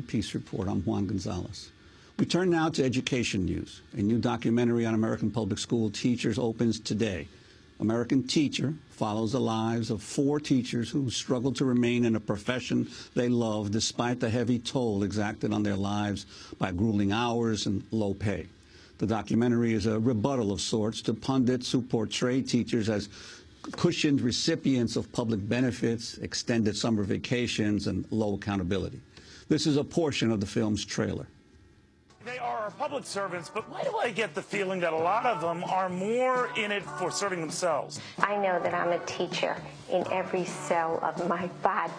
American Peace Report. I'm Juan Gonzalez. We turn now to education news. A new documentary on American public school teachers opens today. American Teacher follows the lives of 4 teachers who struggle to remain in a profession they love despite the heavy toll exacted on their lives by grueling hours and low pay. The documentary is a rebuttal of sorts to pundits who portray teachers as cushioned recipients of public benefits, extended summer vacations, and low accountability. This is a portion of the film's trailer. They are our public servants, but why do I get the feeling that a lot of them are more in it for serving themselves? I know that I'm a teacher in every cell of my body.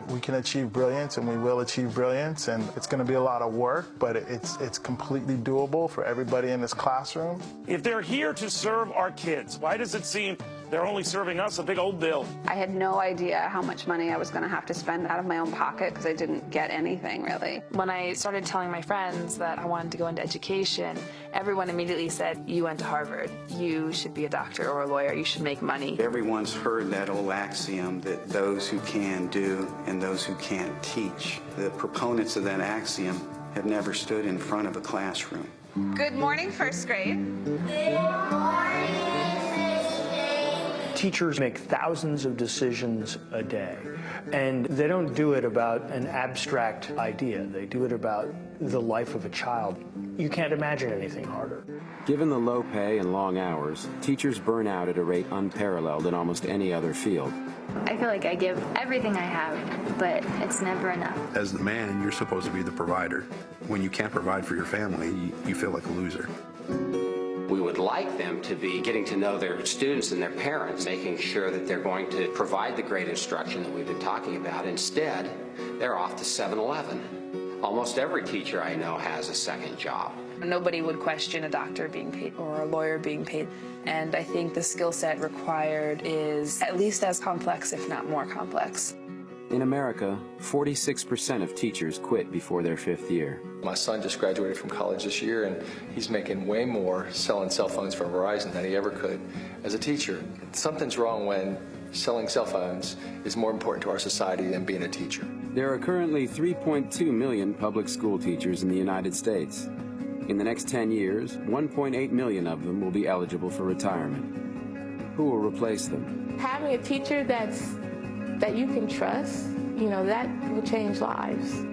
We can achieve brilliance, and we will achieve brilliance, and it's going to be a lot of work, but it's completely doable for everybody in this classroom. If they're here to serve our kids, why does it seem they're only serving us a big old bill? I had no idea how much money I was going to have to spend out of my own pocket because I didn't get anything, really. When I started telling my friends that I wanted to go into education, everyone immediately said, you went to Harvard, you should be a doctor or a lawyer, you should make money. Everyone's heard that old axiom that those who can do and those who can't teach. The proponents of that axiom have never stood in front of a classroom. Good morning, first grade. Good morning. Teachers make thousands of decisions a day, and they don't do it about an abstract idea. They do it about the life of a child. You can't imagine anything harder. Given the low pay and long hours, teachers burn out at a rate unparalleled in almost any other field. I feel like I give everything I have, but it's never enough. As the man, you're supposed to be the provider. When you can't provide for your family, you feel like a loser. We would like them to be getting to know their students and their parents, making sure that they're going to provide the great instruction that we've been talking about. Instead, they're off to 7-Eleven. Almost every teacher I know has a second job. Nobody would question a doctor being paid or a lawyer being paid, and I think the skill set required is at least as complex, if not more complex. In America, 46% of teachers quit before their 5th year. My son just graduated from college this year, and he's making way more selling cell phones for Verizon than he ever could as a teacher. Something's wrong when selling cell phones is more important to our society than being a teacher. There are currently 3.2 million public school teachers in the United States. In the next 10 years, 1.8 million of them will be eligible for retirement. Who will replace them? Having a teacher that you can trust, that will change lives.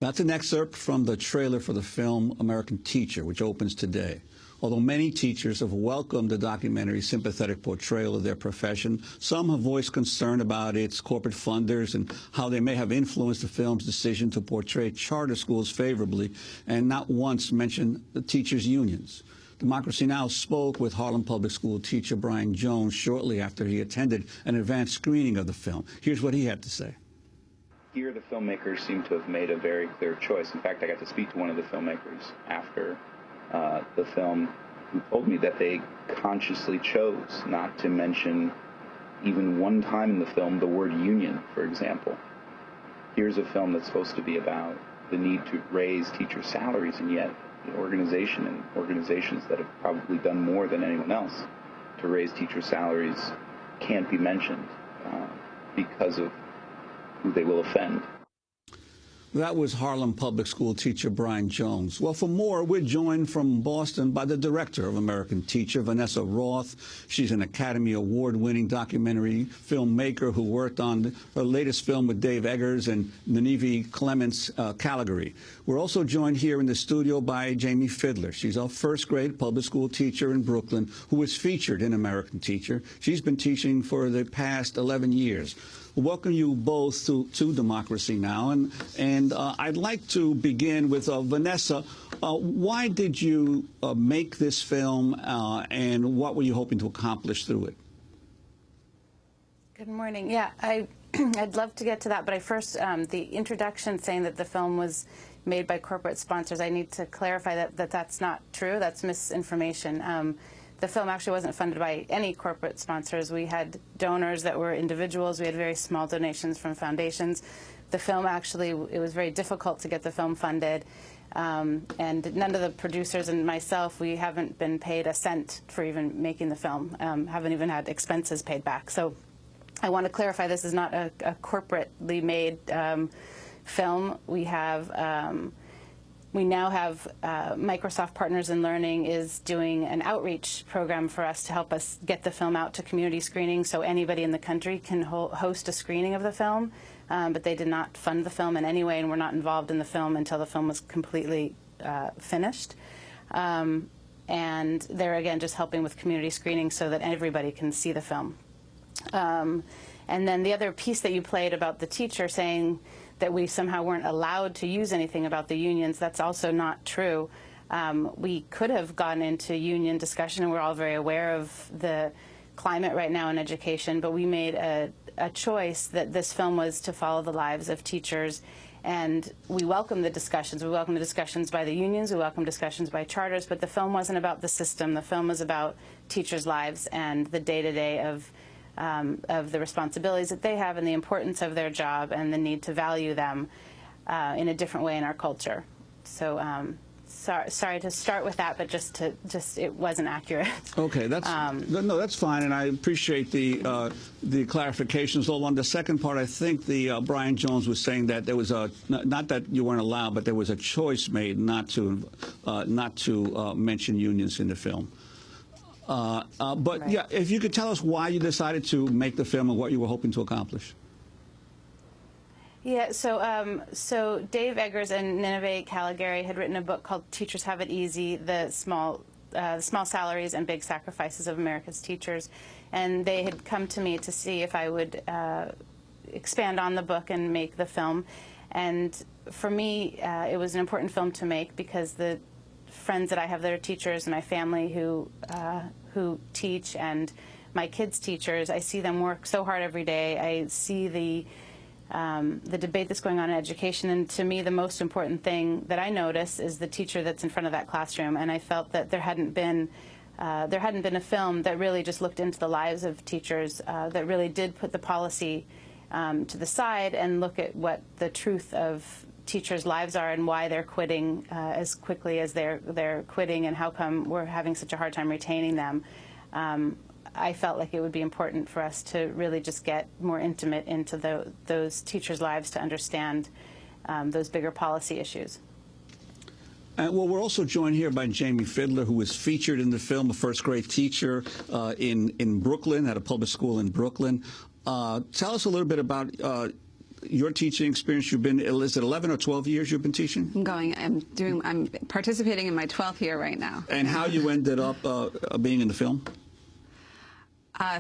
That's an excerpt from the trailer for the film American Teacher, which opens today. Although many teachers have welcomed the documentary's sympathetic portrayal of their profession, some have voiced concern about its corporate funders and how they may have influenced the film's decision to portray charter schools favorably and not once mention the teachers' unions. Democracy Now! Spoke with Harlem Public School teacher Brian Jones shortly after he attended an advanced screening of the film. Here's what he had to say. Here, the filmmakers seem to have made a very clear choice. In fact, I got to speak to one of the filmmakers after the film, who told me that they consciously chose not to mention even one time in the film the word union, for example. Here's a film that's supposed to be about the need to raise teacher salaries, and yet the organization and organizations that have probably done more than anyone else to raise teacher salaries can't be mentioned because of who they will offend. That was Harlem Public School teacher Brian Jones. Well, for more, we're joined from Boston by the director of American Teacher, Vanessa Roth. She's an Academy Award-winning documentary filmmaker who worked on her latest film with Dave Eggers and Nineveh Clements, Calgary. We're also joined here in the studio by Jamie Fidler. She's a first-grade public school teacher in Brooklyn who was featured in American Teacher. She's been teaching for the past 11 years. Welcome you both to Democracy Now! And I'd like to begin with Vanessa. Why did you make this film, and what were you hoping to accomplish through it? Good morning. Yeah, I'd love to get to that, but I first, the introduction saying that the film was made by corporate sponsors, I need to clarify that that's not true. That's misinformation. The film actually wasn't funded by any corporate sponsors. We had donors that were individuals. We had very small donations from foundations. The film actually, it was very difficult to get the film funded. And none of the producers and myself, we haven't been paid a cent for even making the film, haven't even had expenses paid back. So I want to clarify this is not a corporately made film. We now have Microsoft Partners in Learning is doing an outreach program for us to help us get the film out to community screening, so anybody in the country can host a screening of the film. But they did not fund the film in any way, and were not involved in the film until the film was completely finished. And they're, again, just helping with community screening so that everybody can see the film. And then the other piece that you played about the teacher saying that we somehow weren't allowed to use anything about the unions, that's also not true. We could have gone into union discussion, and we're all very aware of the climate right now in education, but we made a choice that this film was to follow the lives of teachers, and we welcome the discussions. We welcome the discussions by the unions, we welcome discussions by charters, but the film wasn't about the system. The film was about teachers' lives and the day-to-day of the responsibilities that they have and the importance of their job and the need to value them in a different way in our culture. So sorry to start with that, but it wasn't accurate. Okay, that's no, that's fine, and I appreciate the clarifications. Although on the second part, I think Brian Jones was saying that there was not that you weren't allowed, but there was a choice made not to mention unions in the film. But right. Yeah, if you could tell us why you decided to make the film and what you were hoping to accomplish. Yeah, so Dave Eggers and Nineveh Caligari had written a book called Teachers Have It Easy, the small salaries and big sacrifices of America's teachers, and they had come to me to see if I would expand on the book and make the film. And for me, it was an important film to make because the friends that I have that are teachers and my family who teach, and my kids' teachers, I see them work so hard every day. I see the debate that's going on in education, and to me the most important thing that I notice is the teacher that's in front of that classroom, and I felt that there hadn't been a film that really just looked into the lives of teachers, that really did put the policy to the side and look at what the truth of teachers' lives are and why they're quitting as quickly as they're quitting, and how come we're having such a hard time retaining them. I felt like it would be important for us to really just get more intimate into those teachers' lives to understand those bigger policy issues. Well, we're also joined here by Jamie Fiddler, who was featured in the film, a first-grade teacher in Brooklyn, at a public school in Brooklyn. Tell us a little bit about your teaching experience. You've been, is it 11 or 12 years you've been teaching? I'm participating in my 12th year right now. And how you ended up being in the film?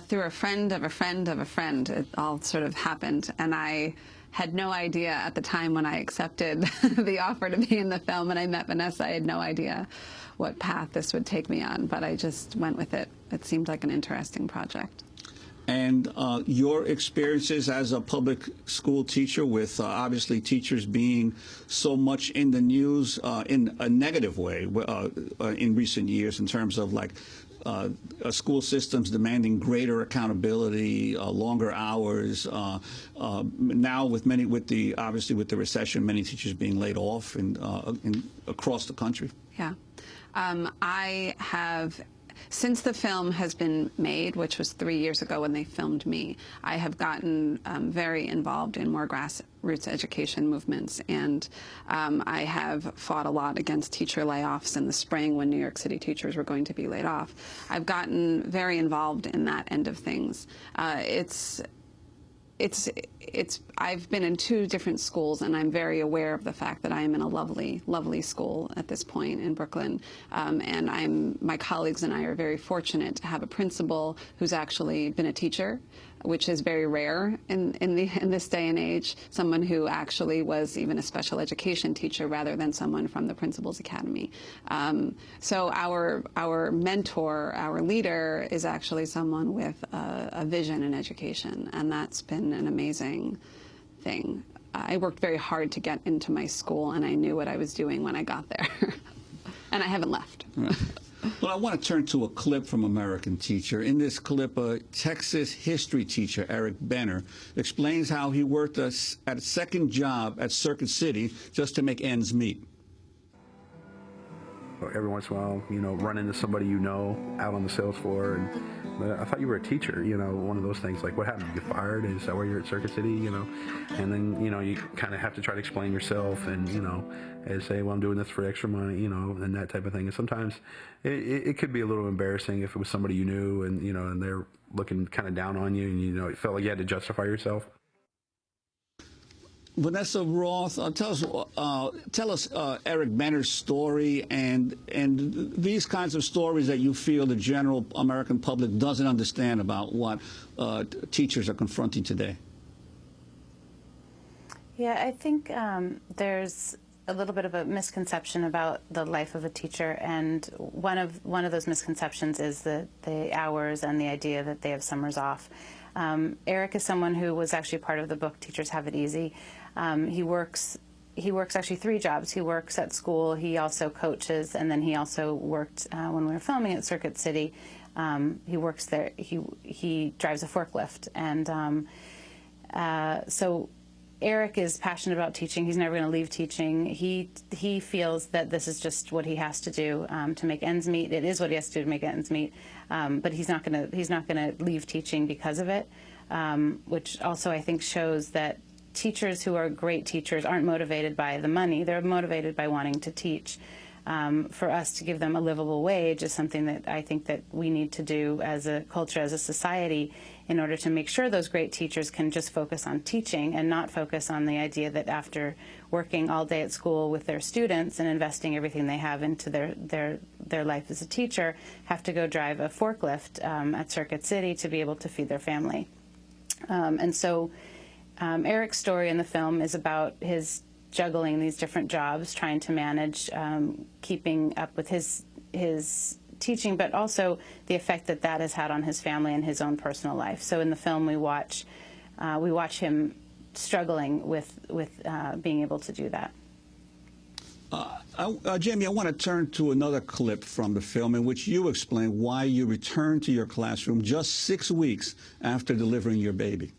Through a friend of a friend of a friend. It all sort of happened, and I had no idea at the time when I accepted the offer to be in the film and I met Vanessa. I had no idea what path this would take me on, but I just went with it. It seemed like an interesting project. And your experiences as a public school teacher, with obviously teachers being so much in the news in a negative way in recent years, in terms of like school systems demanding greater accountability, longer hours. Now, obviously with the recession, many teachers being laid off across the country. Yeah, I have. Since the film has been made, which was 3 years ago when they filmed me, I have gotten very involved in more grassroots education movements, and I have fought a lot against teacher layoffs in the spring when New York City teachers were going to be laid off. I've gotten very involved in that end of things. I've been in 2 different schools, and I'm very aware of the fact that I am in a lovely, lovely school at this point in Brooklyn. And my colleagues and I are very fortunate to have a principal who's actually been a teacher, which is very rare in this day and age. Someone who actually was even a special education teacher rather than someone from the Principal's Academy. So our mentor, our leader, is actually someone with a vision in education, and that's been an amazing thing. I worked very hard to get into my school, and I knew what I was doing when I got there. And I haven't left. Right. Well, I want to turn to a clip from American Teacher. In this clip, a Texas history teacher, Eric Benner, explains how he worked at a second job at Circuit City just to make ends meet. every once in a while, run into somebody out on the sales floor, but I thought you were a teacher, one of those things like, what happened? You get fired? Is that why you're at Circuit City? And then, you kind of have to try to explain yourself and, and say, well, I'm doing this for extra money, and that type of thing. And sometimes it could be a little embarrassing if it was somebody you knew and, and they're looking kind of down on you and, it felt like you had to justify yourself. Vanessa Roth, tell us Eric Benner's story and these kinds of stories that you feel the general American public doesn't understand about what teachers are confronting today. Yeah, I think there's a little bit of a misconception about the life of a teacher, and one of those misconceptions is the hours and the idea that they have summers off. Eric is someone who was actually part of the book Teachers Have It Easy. He works actually 3 jobs. He works at school, he also coaches, and then he also worked when we were filming at Circuit City. He works there. He drives a forklift, and so Eric is passionate about teaching. He's never going to leave teaching. He feels that this is just what he has to do to make ends meet. It is what he has to do to make ends meet, but he's not going to leave teaching because of it, which also I think shows that teachers who are great teachers aren't motivated by the money. They're motivated by wanting to teach. For us to give them a livable wage is something that I think that we need to do as a culture, as a society, in order to make sure those great teachers can just focus on teaching and not focus on the idea that after working all day at school with their students and investing everything they have into their life as a teacher, have to go drive a forklift at Circuit City to be able to feed their family. And so Eric's story in the film is about his juggling these different jobs, trying to manage keeping up with his teaching, but also the effect that that has had on his family and his own personal life. So in the film, we watch him struggling with being able to do that. Jamie, I want to turn to another clip from the film in which you explain why you returned to your classroom just 6 weeks after delivering your baby.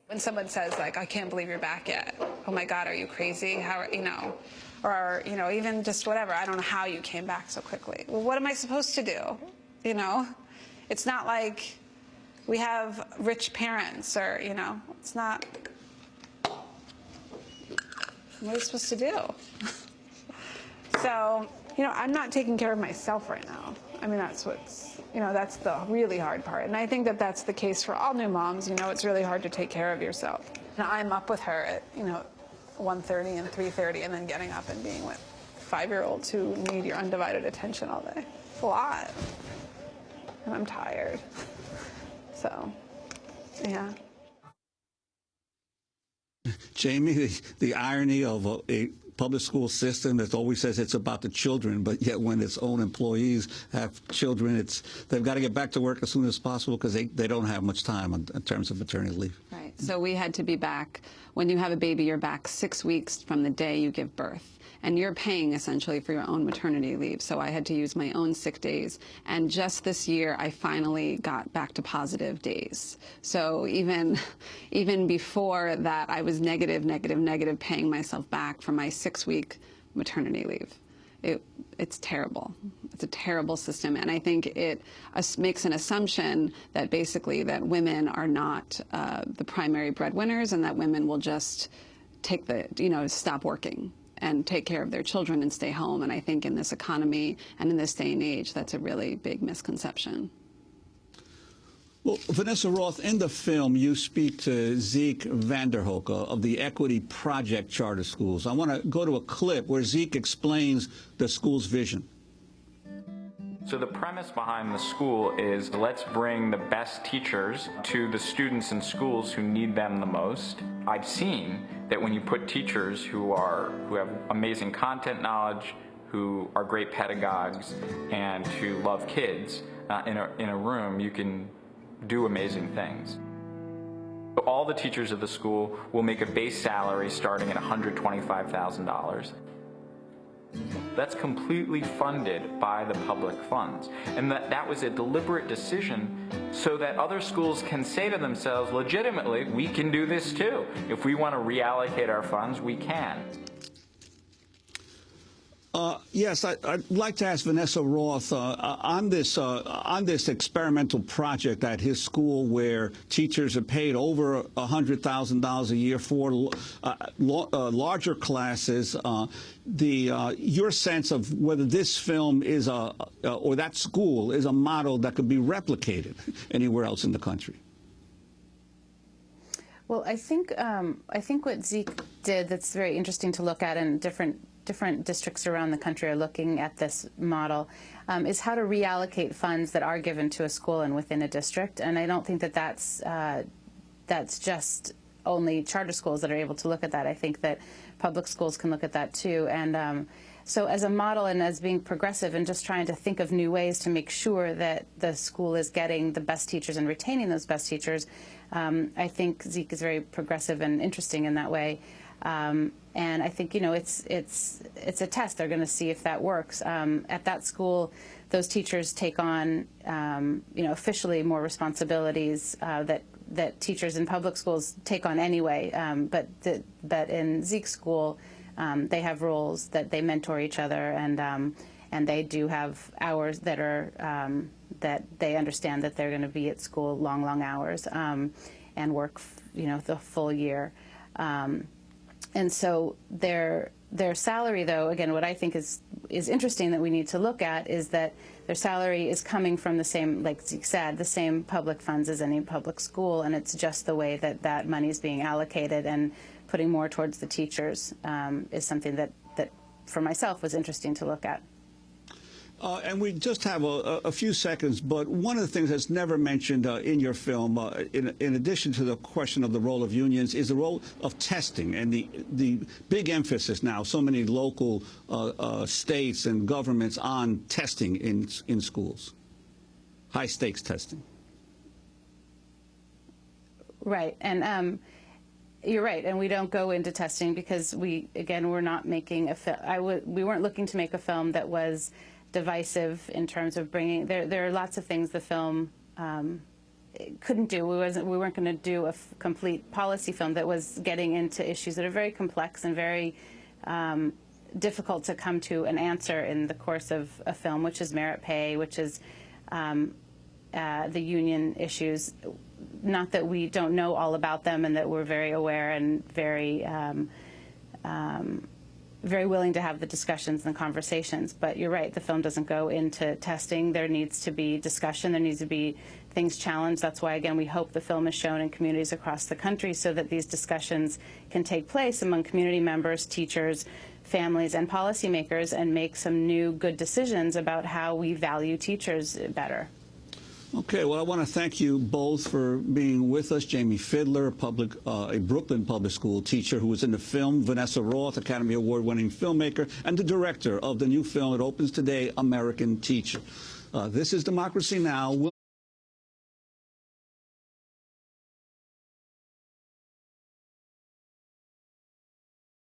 When someone says, like, I can't believe you're back yet. Oh my God, are you crazy? How, or, even just whatever. I don't know how you came back so quickly. Well, what am I supposed to do? It's not like we have rich parents or, it's not, what are we supposed to do? So, I'm not taking care of myself right now. I mean, that's that's the really hard part. And I think that that's the case for all new moms. It's really hard to take care of yourself. And I'm up with her at, 1:30 and 3:30 and then getting up and being with 5-year-olds who need your undivided attention all day. It's a lot. And I'm tired. So, yeah. Jamie, the irony of a public school system that always says it's about the children, but yet when its own employees have children, they've got to get back to work as soon as possible because they don't have much time in terms of maternity leave. Right. So we had to be back. When you have a baby, you're back 6 weeks from the day you give birth. And you're paying essentially for your own maternity leave. So I had to use my own sick days. And just this year, I finally got back to positive days. So even before that, I was negative, paying myself back for my 6-week maternity leave. It's terrible. It's a terrible system. And I think it makes an assumption that basically that women are not the primary breadwinners and that women will just take stop working and take care of their children and stay home. And I think in this economy and in this day and age, that's a really big misconception. Well, Vanessa Roth, in the film, you speak to Zeke Vanderhoek of the Equity Project Charter Schools. I want to go to a clip where Zeke explains the school's vision. So the premise behind the school is let's bring the best teachers to the students in schools who need them the most. I've seen that when you put teachers who have amazing content knowledge, who are great pedagogues, and who love kids in a room, you can do amazing things. All the teachers of the school will make a base salary starting at $125,000. That's completely funded by the public funds. And that was a deliberate decision so that other schools can say to themselves legitimately, we can do this too. If we want to reallocate our funds, we can. Yes, I'd like to ask Vanessa Roth on this experimental project at his school where teachers are paid over $100,000 a year for larger classes. Your sense of whether this film is or that school is a model that could be replicated anywhere else in the country. Well, I think what Zeke did that's very interesting to look at, and different districts around the country are looking at this model, is how to reallocate funds that are given to a school and within a district. And I don't think that that's just only charter schools that are able to look at that. I think that public schools can look at that too. And so as a model and as being progressive and just trying to think of new ways to make sure that the school is getting the best teachers and retaining those best teachers, I think Zeke is very progressive and interesting in that way. And I think, you know, it's a test. They're going to see if that works. At that school, those teachers take on, you know, officially more responsibilities that teachers in public schools take on anyway. But in Zeke's school, they have roles that they mentor each other, and they do have hours that are that they understand that they're going to be at school long hours and work, you know, the full year. And so their salary, though, again, what I think is interesting that we need to look at is that their salary is coming from the same, like Zeke said, the same public funds as any public school, and it's just the way that that money is being allocated, and putting more towards the teachers is something that for myself was interesting to look at. And we just have a few seconds, but one of the things that's never mentioned in your film, in addition to the question of the role of unions, is the role of testing and the big emphasis now, so many local states and governments on testing in schools, high-stakes testing. Right, and you're right, and we don't go into testing because we're not making a film. We weren't looking to make a film that was divisive in terms of bringing. There are lots of things the film couldn't do. We weren't going to do a complete policy film that was getting into issues that are very complex and very difficult to come to an answer in the course of a film, which is merit pay, which is the union issues. Not that we don't know all about them, and that we're very aware and very very willing to have the discussions and conversations. But you're right, the film doesn't go into testing. There needs to be discussion. There needs to be things challenged. That's why, again, we hope the film is shown in communities across the country so that these discussions can take place among community members, teachers, families, and policymakers, and make some new good decisions about how we value teachers better. Okay, well, I want to thank you both for being with us. Jamie Fidler, a Brooklyn public school teacher who was in the film, Vanessa Roth, Academy Award-winning filmmaker, and the director of the new film that opens today, American Teacher. This is Democracy Now!